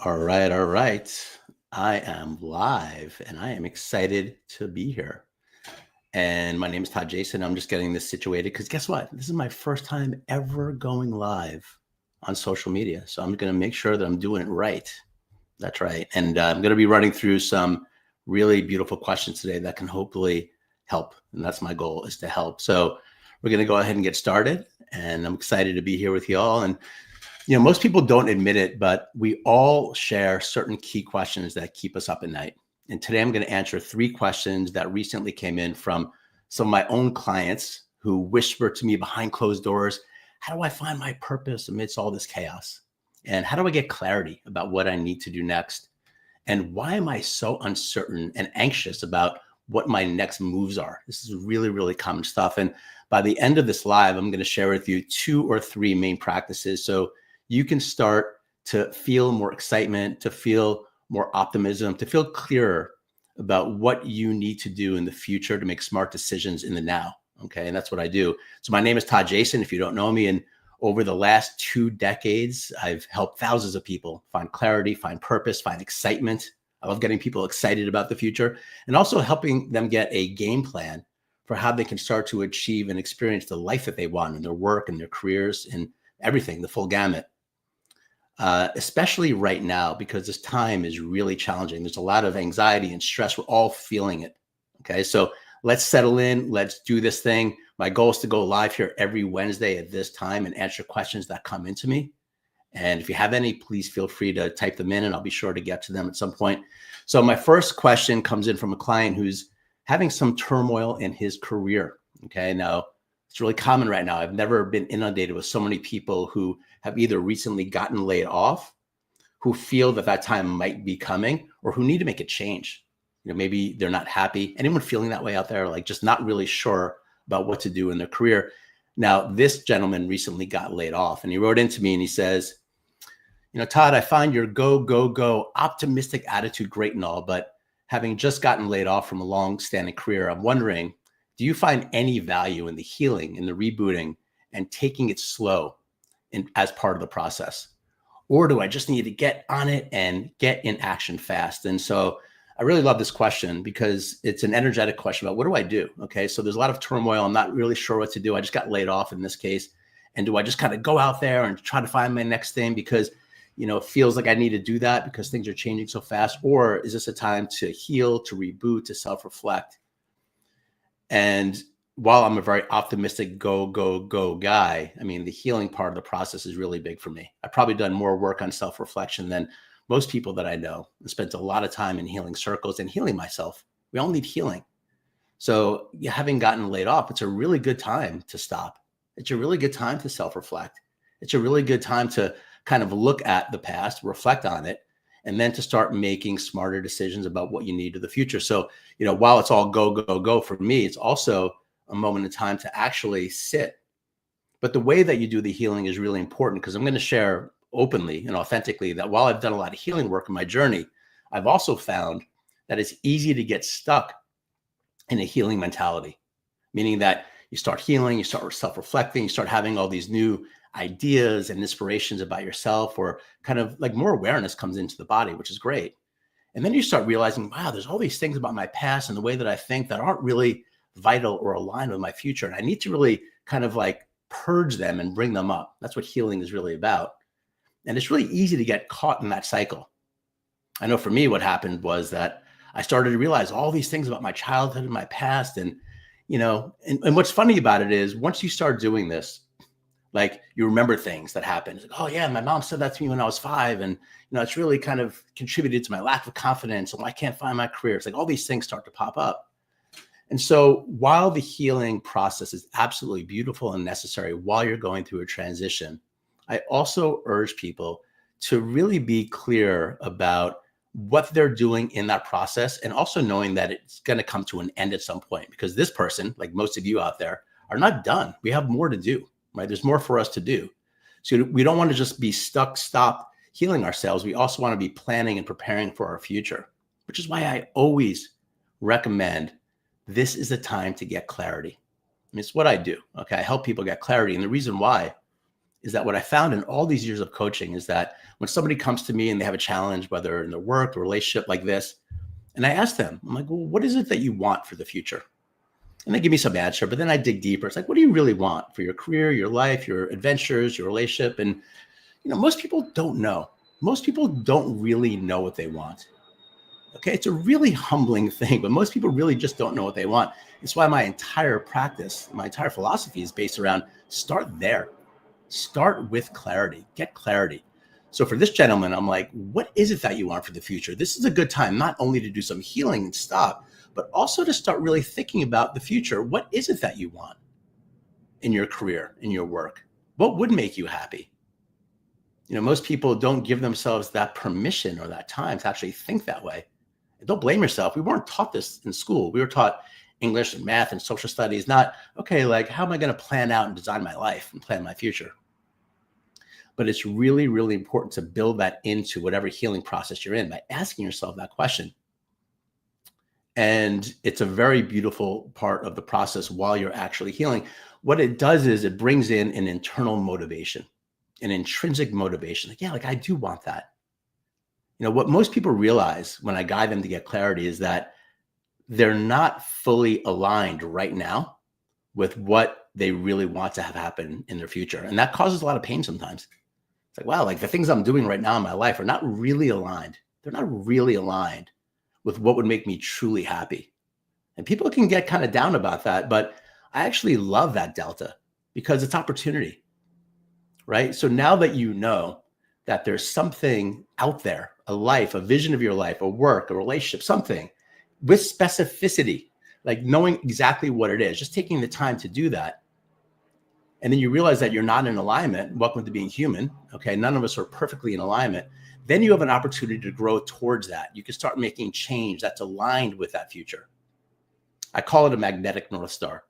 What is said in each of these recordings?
All right, all right. I am live and I am excited to be here. And my name is Todd Jason. I'm just getting this situated because guess what? This is my first time ever going live on social media. So I'm going to make sure that I'm doing it right. That's right. And I'm going to be running through some really beautiful questions today that can hopefully help. And that's my goal, is to help. So we're going to go ahead and get started. And I'm excited to be here with you all. And most people don't admit it, but we all share certain key questions that keep us up at night. And today I'm going to answer 3 questions that recently came in from some of my own clients who whisper to me behind closed doors, how do I find my purpose amidst all this chaos? And how do I get clarity about what I need to do next? And why am I so uncertain and anxious about what my next moves are? This is really, really common stuff. And by the end of this live, I'm going to share with you 2 or 3 main practices so you can start to feel more excitement, to feel more optimism, to feel clearer about what you need to do in the future to make smart decisions in the now. Okay. And that's what I do. So my name is Todd Jason, if you don't know me. And over the last 2 decades, I've helped thousands of people find clarity, find purpose, find excitement. I love getting people excited about the future and also helping them get a game plan for how they can start to achieve and experience the life that they want in their work and their careers and everything, the full gamut. Especially right now, because this time is really challenging. There's a lot of anxiety and stress. We're all feeling it. Okay. So let's settle in. Let's do this thing. My goal is to go live here every Wednesday at this time and answer questions that come into me. And if you have any, please feel free to type them in and I'll be sure to get to them at some point. So my first question comes in from a client who's having some turmoil in his career. Okay. Now, it's really common right now. I've never been inundated with so many people who have either recently gotten laid off, who feel that time might be coming, or who need to make a change. Maybe they're not happy. Anyone feeling that way out there, like just not really sure about what to do in their career. Now, this gentleman recently got laid off and he wrote into me and he says, Todd, I find your go, go, go optimistic attitude great and all, but having just gotten laid off from a long-standing career, I'm wondering, do you find any value in the healing, in the rebooting, and taking it slow as part of the process? Or do I just need to get on it and get in action fast? And so I really love this question because it's an energetic question about what do I do? Okay, so there's a lot of turmoil. I'm not really sure what to do. I just got laid off in this case. And do I just kind of go out there and try to find my next thing because it feels like I need to do that because things are changing so fast? Or is this a time to heal, to reboot, to self-reflect? And while I'm a very optimistic go, go, go guy, I mean, the healing part of the process is really big for me. I've probably done more work on self-reflection than most people that I know and spent a lot of time in healing circles and healing myself. We all need healing. So having gotten laid off, it's a really good time to stop. It's a really good time to self-reflect. It's a really good time to kind of look at the past, reflect on it, and then to start making smarter decisions about what you need to the future. So, while it's all go, go, go for me, it's also a moment in time to actually sit. But the way that you do the healing is really important because I'm going to share openly and authentically that while I've done a lot of healing work in my journey, I've also found that it's easy to get stuck in a healing mentality, meaning that you start healing, you start self-reflecting, you start having all these new ideas and inspirations about yourself, or kind of like more awareness comes into the body, which is great. And then you start realizing, wow, there's all these things about my past and the way that I think that aren't really vital or aligned with my future. And I need to really kind of like purge them and bring them up. That's what healing is really about. And it's really easy to get caught in that cycle. I know for me, what happened was that I started to realize all these things about my childhood and my past. And, and what's funny about it is once you start doing this, like you remember things that happened. It's like, oh yeah, my mom said that to me when I was 5. And, it's really kind of contributed to my lack of confidence. And I can't find my career. It's like all these things start to pop up. And so while the healing process is absolutely beautiful and necessary while you're going through a transition, I also urge people to really be clear about what they're doing in that process, and also knowing that it's going to come to an end at some point, because this person, like most of you out there, are not done. We have more to do, right? There's more for us to do. So we don't want to just be stuck, stop healing ourselves. We also want to be planning and preparing for our future, which is why I always recommend this is the time to get clarity. I mean, it's what I do. Okay. I help people get clarity. And the reason why is that what I found in all these years of coaching is that when somebody comes to me and they have a challenge, whether in their work or relationship like this, and I ask them, I'm like, well, what is it that you want for the future? And they give me some answer, but then I dig deeper. It's like, what do you really want for your career, your life, your adventures, your relationship? And, most people don't know. Most people don't really know what they want. Okay. It's a really humbling thing, but most people really just don't know what they want. It's why my entire practice, my entire philosophy is based around start there. Start with clarity, get clarity. So for this gentleman, I'm like, what is it that you want for the future? This is a good time, not only to do some healing and stop, but also to start really thinking about the future. What is it that you want in your career, in your work? What would make you happy? Most people don't give themselves that permission or that time to actually think that way. And don't blame yourself. We weren't taught this in school. We were taught English and math and social studies, not, okay, like how am I going to plan out and design my life and plan my future? But it's really, really important to build that into whatever healing process you're in by asking yourself that question. And it's a very beautiful part of the process while you're actually healing. What it does is it brings in an internal motivation, an intrinsic motivation. Like, yeah, like I do want that. What most people realize when I guide them to get clarity is that they're not fully aligned right now with what they really want to have happen in their future. And that causes a lot of pain sometimes. It's like, wow, like the things I'm doing right now in my life are not really aligned. They're not really aligned with what would make me truly happy. And people can get kind of down about that, but I actually love that delta because it's opportunity, right? So now that you know that there's something out there, a life, a vision of your life, a work, a relationship, something with specificity, like knowing exactly what it is, just taking the time to do that. And then you realize that you're not in alignment. Welcome to being human. Okay. None of us are perfectly in alignment. Then you have an opportunity to grow towards that. You can start making change that's aligned with that future. I call it a magnetic North Star.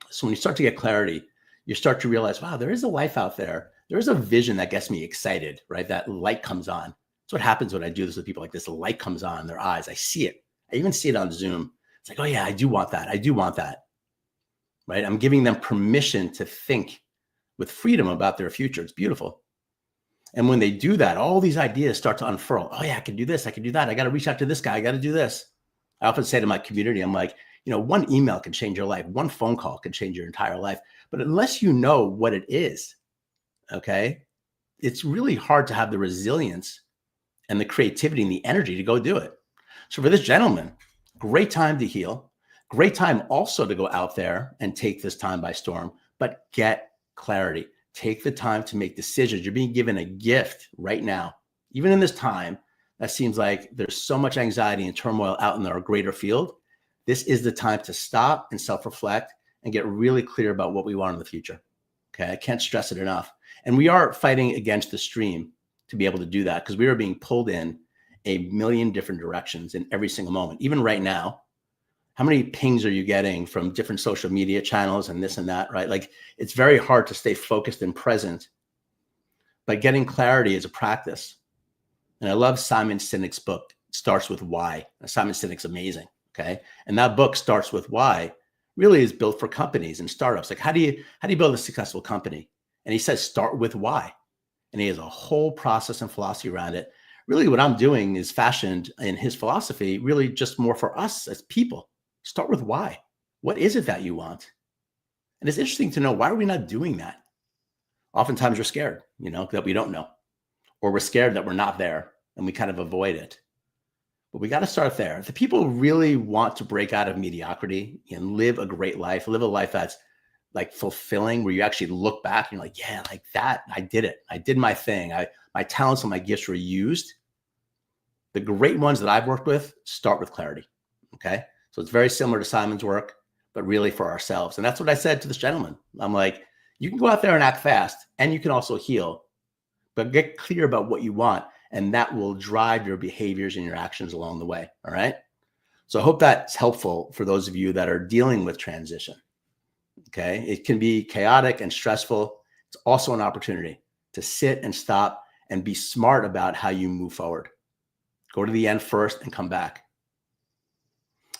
So when you start to get clarity, you start to realize, wow, there is a life out there. There is a vision that gets me excited, right? That light comes on. That's what happens when I do this with people like this. The light comes on in their eyes. I see it. I even see it on Zoom. It's like, oh yeah, I do want that. I do want that. Right? I'm giving them permission to think with freedom about their future. It's beautiful. And when they do that, all these ideas start to unfurl. Oh yeah, I can do this. I can do that. I got to reach out to this guy. I got to do this. I often say to my community, I'm like, one email can change your life. One phone call can change your entire life. But unless you know what it is, okay, it's really hard to have the resilience and the creativity and the energy to go do it. So for this gentleman, great time to heal. Great time also to go out there and take this time by storm, but get clarity. Take the time to make decisions. You're being given a gift right now. Even in this time, that seems like there's so much anxiety and turmoil out in our greater field. This is the time to stop and self-reflect and get really clear about what we want in the future. Okay, I can't stress it enough. And we are fighting against the stream to be able to do that because we are being pulled in a million different directions in every single moment. Even right now, how many pings are you getting from different social media channels and this and that, right? Like it's very hard to stay focused and present, but getting clarity is a practice. And I love Simon Sinek's book, Starts With Why. Simon Sinek's amazing, okay? And that book, Starts With Why, really is built for companies and startups. Like how do you build a successful company? And he says, start with why. And he has a whole process and philosophy around it. Really what I'm doing is fashioned in his philosophy, really just more for us as people. Start with why. What is it that you want? And it's interesting to know, why are we not doing that? Oftentimes we're scared, that we don't know, or we're scared that we're not there and we kind of avoid it. But we got to start there. If the people really want to break out of mediocrity and live a great life, live a life that's like fulfilling, where you actually look back and you're like, yeah, like that, I did it. I did my thing. My talents and my gifts were used. The great ones that I've worked with start with clarity. Okay. So it's very similar to Simon's work, but really for ourselves. And that's what I said to this gentleman. I'm like, you can go out there and act fast and you can also heal, but get clear about what you want. And that will drive your behaviors and your actions along the way. All right. So I hope that's helpful for those of you that are dealing with transition. Okay. It can be chaotic and stressful. It's also an opportunity to sit and stop and be smart about how you move forward. Go to the end first and come back.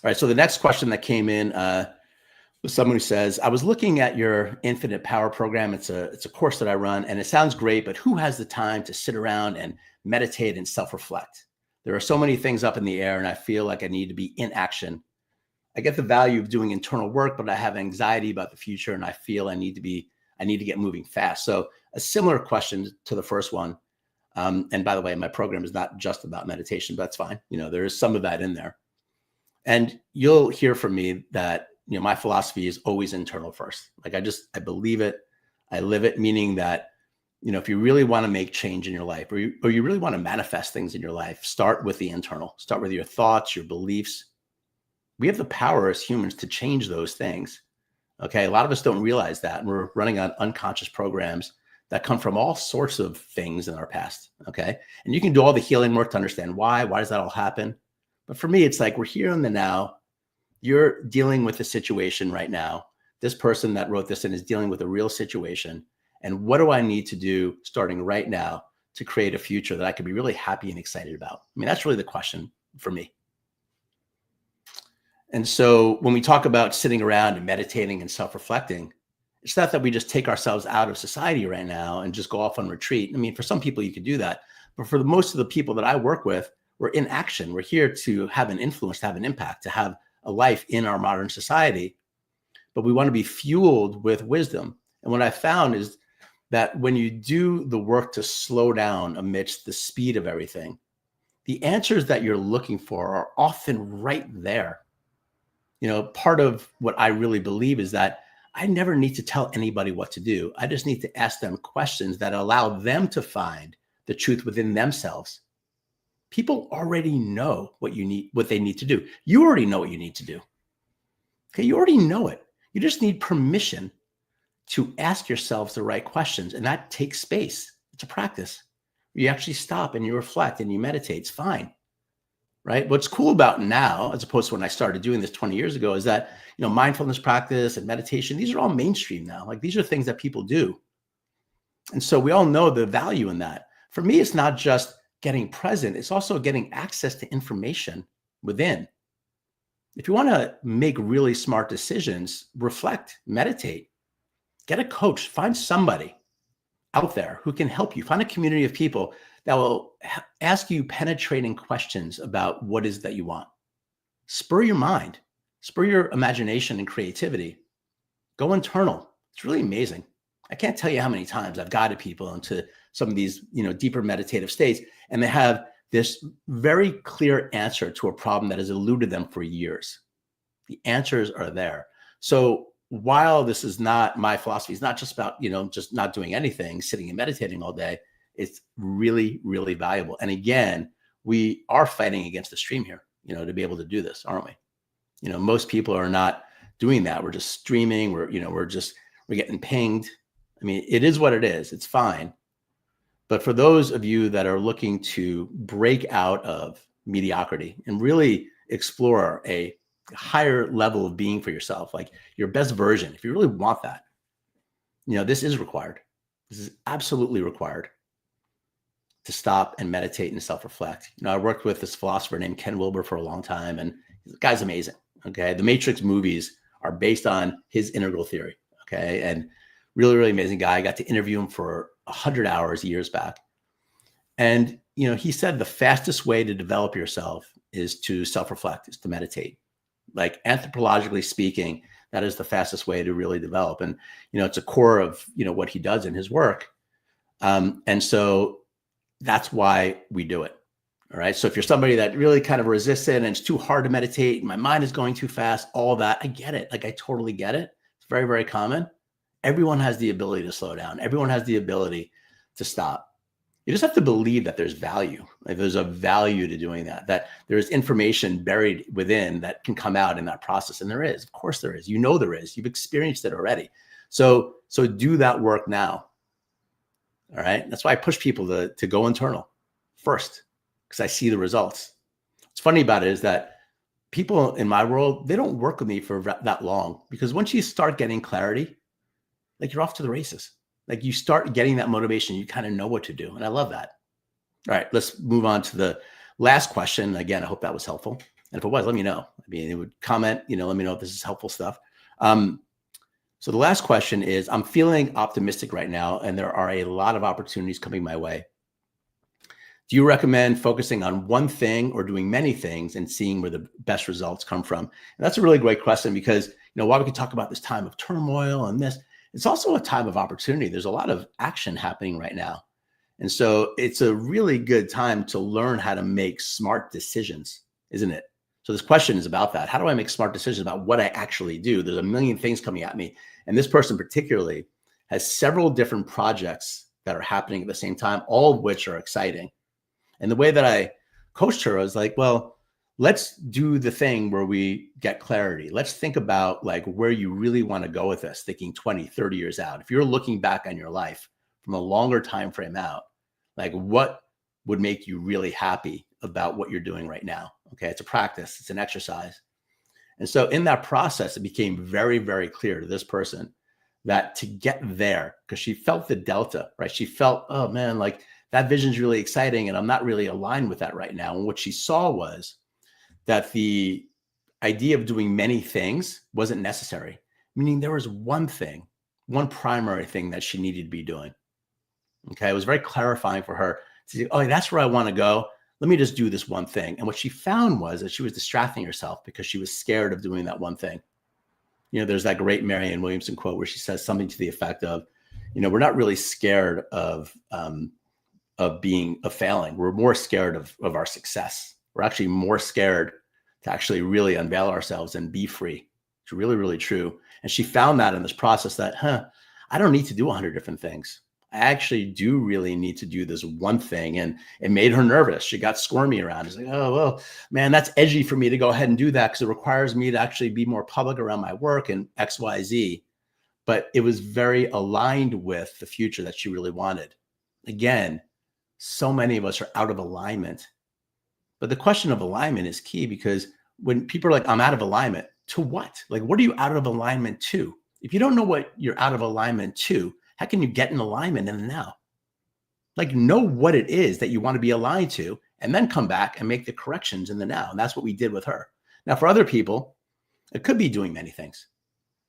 All right. So the next question that came in Someone who says, I was looking at your Infinite Power program. It's a course that I run, and it sounds great, but who has the time to sit around and meditate and self-reflect? There are so many things up in the air, and I feel like I need to be in action. I get the value of doing internal work, but I have anxiety about the future, and I feel I need to get moving fast. So a similar question to the first one. And by the way, my program is not just about meditation, but that's fine. There is some of that in there. And you'll hear from me that, my philosophy is always internal first. Like I believe it, I live it, meaning that, if you really want to make change in your life, or you really want to manifest things in your life, start with the internal, start with your thoughts, your beliefs. We have the power as humans to change those things. Okay. A lot of us don't realize that. And we're running on unconscious programs that come from all sorts of things in our past. Okay. And you can do all the healing work to understand why does that all happen? But for me, it's like, we're here in the now. You're dealing with a situation right now. This person that wrote this in is dealing with a real situation. And what do I need to do starting right now to create a future that I could be really happy and excited about? I mean, that's really the question for me. And so when we talk about sitting around and meditating and self-reflecting, it's not that we just take ourselves out of society right now and just go off on retreat. I mean, for some people you could do that, but for most of the people that I work with, we're in action. We're here to have an influence, to have an impact, to have a life in our modern society, but we want to be fueled with wisdom. And what I found is that when you do the work to slow down amidst the speed of everything, the answers that you're looking for are often right there. Part of what I really believe is that I never need to tell anybody what to do. I just need to ask them questions that allow them to find the truth within themselves. People already know what they need to do. You already know what you need to do. Okay, you already know it. You just need permission to ask yourselves the right questions, and that takes space. It's a practice. You actually stop and you reflect and you meditate. It's fine, right? What's cool about now, as opposed to when I started doing this 20 years ago, is that mindfulness practice and meditation, these are all mainstream now. Like, these are things that people do, and so we all know the value in that. For me, it's not just getting present, it's also getting access to information within. If you want to make really smart decisions, reflect, meditate, get a coach, find somebody out there who can help you. Find a community of people that will ask you penetrating questions about what is that you want. Spur your mind, spur your imagination and creativity. Go internal. It's really amazing. I can't tell you how many times I've guided people into some of these, deeper meditative states, and they have this very clear answer to a problem that has eluded them for years. The answers are there. So while this is not my philosophy, it's not just about, just not doing anything, sitting and meditating all day. It's really, really valuable. And again, we are fighting against the stream here, to be able to do this, aren't we? Most people are not doing that. We're just streaming. We're getting pinged. I mean, it is what it is. It's fine. But for those of you that are looking to break out of mediocrity and really explore a higher level of being for yourself, like your best version, if you really want that, this is required. This is absolutely required to stop and meditate and self-reflect. I worked with this philosopher named Ken Wilber for a long time, and the guy's amazing. Okay. The Matrix movies are based on his integral theory. Okay. And really, really amazing guy. I got to interview him for 100 hours years back. And, he said the fastest way to develop yourself is to self-reflect, is to meditate. Like, anthropologically speaking, that is the fastest way to really develop. And, it's a core of, what he does in his work. And so that's why we do it. All right. So if you're somebody that really kind of resists it and it's too hard to meditate, my mind is going too fast, all that, I get it. Like, I totally get it. It's very, very common. Everyone has the ability to slow down. Everyone has the ability to stop. You just have to believe that there's value. Like, there's a value to doing that there's information buried within that can come out in that process. And there is, of course there is, there is, you've experienced it already. So do that work now. All right. That's why I push people to go internal first, because I see the results. What's funny about it is that people in my world, they don't work with me for that long, because once you start getting clarity, like, you're off to the races. Like, you start getting that motivation, you kind of know what to do. And I love that. All right, let's move on to the last question. Again, I hope that was helpful. And if it was, let me know. I mean, it would comment, let me know if this is helpful stuff. Um, so the last question is, I'm feeling optimistic right now, and there are a lot of opportunities coming my way. Do you recommend focusing on one thing or doing many things and seeing where the best results come from? And that's a really great question because, while we can talk about this time of turmoil and this, it's also a time of opportunity. There's a lot of action happening right now. And so it's a really good time to learn how to make smart decisions, isn't it? So this question is about that. How do I make smart decisions about what I actually do? There's a million things coming at me. And this person particularly has several different projects that are happening at the same time, all of which are exciting. And the way that I coached her was like, well, let's do the thing where we get clarity. Let's think about like where you really want to go with this, thinking 20, 30 years out. If you're looking back on your life from a longer time frame out, like what would make you really happy about what you're doing right now? Okay, it's a practice, it's an exercise. And so in that process, it became very, very clear to this person that to get there, because she felt the delta, right? She felt, oh man, like that vision's really exciting and I'm not really aligned with that right now. And what she saw was that the idea of doing many things wasn't necessary, meaning there was one thing, one primary thing that she needed to be doing. Okay, it was very clarifying for her to say, oh, that's where I want to go. Let me just do this one thing. And what she found was that she was distracting herself because she was scared of doing that one thing. There's that great Marianne Williamson quote where she says something to the effect of, we're not really scared of failing. We're more scared of our success. We're actually more scared to actually really unveil ourselves and be free. It's really, really true. And she found that in this process that, I don't need to do 100 different things. I actually do really need to do this one thing. And it made her nervous. She got squirmy around. She's like, oh, well, man, that's edgy for me to go ahead and do that because it requires me to actually be more public around my work and X, Y, Z. But it was very aligned with the future that she really wanted. Again, so many of us are out of alignment. But the question of alignment is key because when people are like, I'm out of alignment, to what? Like, what are you out of alignment to? If you don't know what you're out of alignment to, how can you get in alignment in the now? Like, know what it is that you want to be aligned to, and then come back and make the corrections in the now. And that's what we did with her. Now, for other people, it could be doing many things.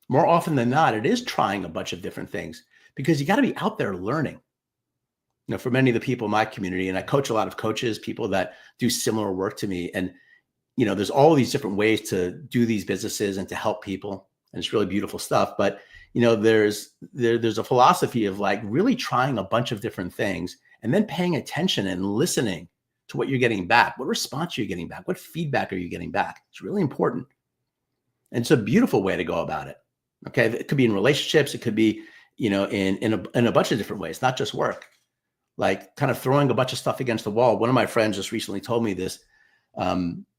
More often than not, it is trying a bunch of different things because you got to be out there learning. For many of the people in my community, and I coach a lot of coaches, people that do similar work to me. And, there's all these different ways to do these businesses and to help people. And it's really beautiful stuff. But there's a philosophy of like really trying a bunch of different things and then paying attention and listening to what you're getting back. What response are you getting back? What feedback are you getting back? It's really important. And it's a beautiful way to go about it. Okay. It could be in relationships. It could be, in a bunch of different ways, not just work, like kind of throwing a bunch of stuff against the wall. One of my friends just recently told me this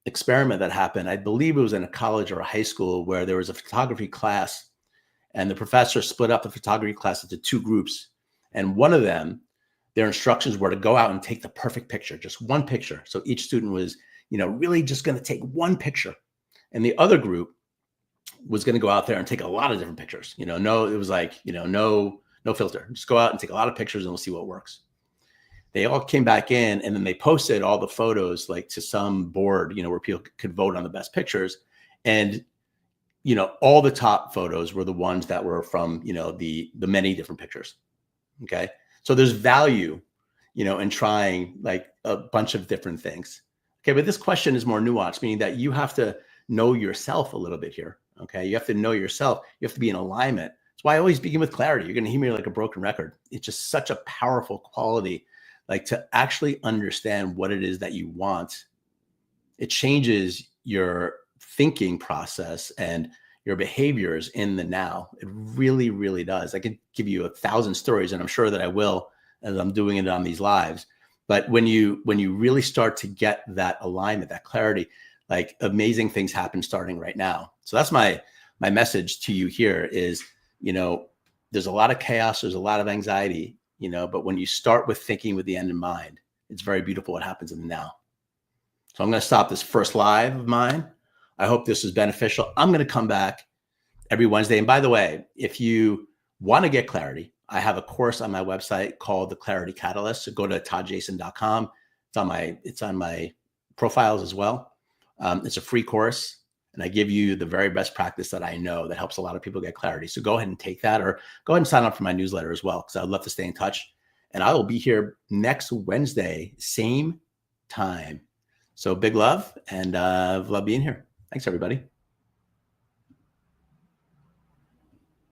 experiment that happened. I believe it was in a college or a high school where there was a photography class. And the professor split up the photography class into two groups. And one of them, their instructions were to go out and take the perfect picture, just one picture. So each student was, really just going to take one picture. And the other group was going to go out there and take a lot of different pictures. It was like, no filter. Just go out and take a lot of pictures and we'll see what works. They all came back in and then they posted all the photos like to some board, where people could vote on the best pictures. And all the top photos were the ones that were from, the many different pictures. Okay. So there's value, in trying like a bunch of different things. Okay. But this question is more nuanced, meaning that you have to know yourself a little bit here. Okay. You have to know yourself. You have to be in alignment. That's why I always begin with clarity. You're going to hear me like a broken record. It's just such a powerful quality, like to actually understand what it is that you want. It changes your thinking process and your behaviors in the now. It really, really does. I could give you 1,000 stories, and I'm sure that I will as I'm doing it on these lives. But when you really start to get that alignment, that clarity, like amazing things happen starting right now. So that's my message to you here is, there's a lot of chaos, there's a lot of anxiety, but when you start with thinking with the end in mind, it's very beautiful what happens in the now. So I'm going to stop this first live of mine. I hope this is beneficial. I'm going to come back every Wednesday. And by the way, if you want to get clarity, I have a course on my website called The Clarity Catalyst. So go to toddjason.com. It's on my profiles as well. It's a free course. And I give you the very best practice that I know that helps a lot of people get clarity. So go ahead and take that, or go ahead and sign up for my newsletter as well, because I'd love to stay in touch. And I will be here next Wednesday, same time. So big love, and love being here. Thanks, everybody.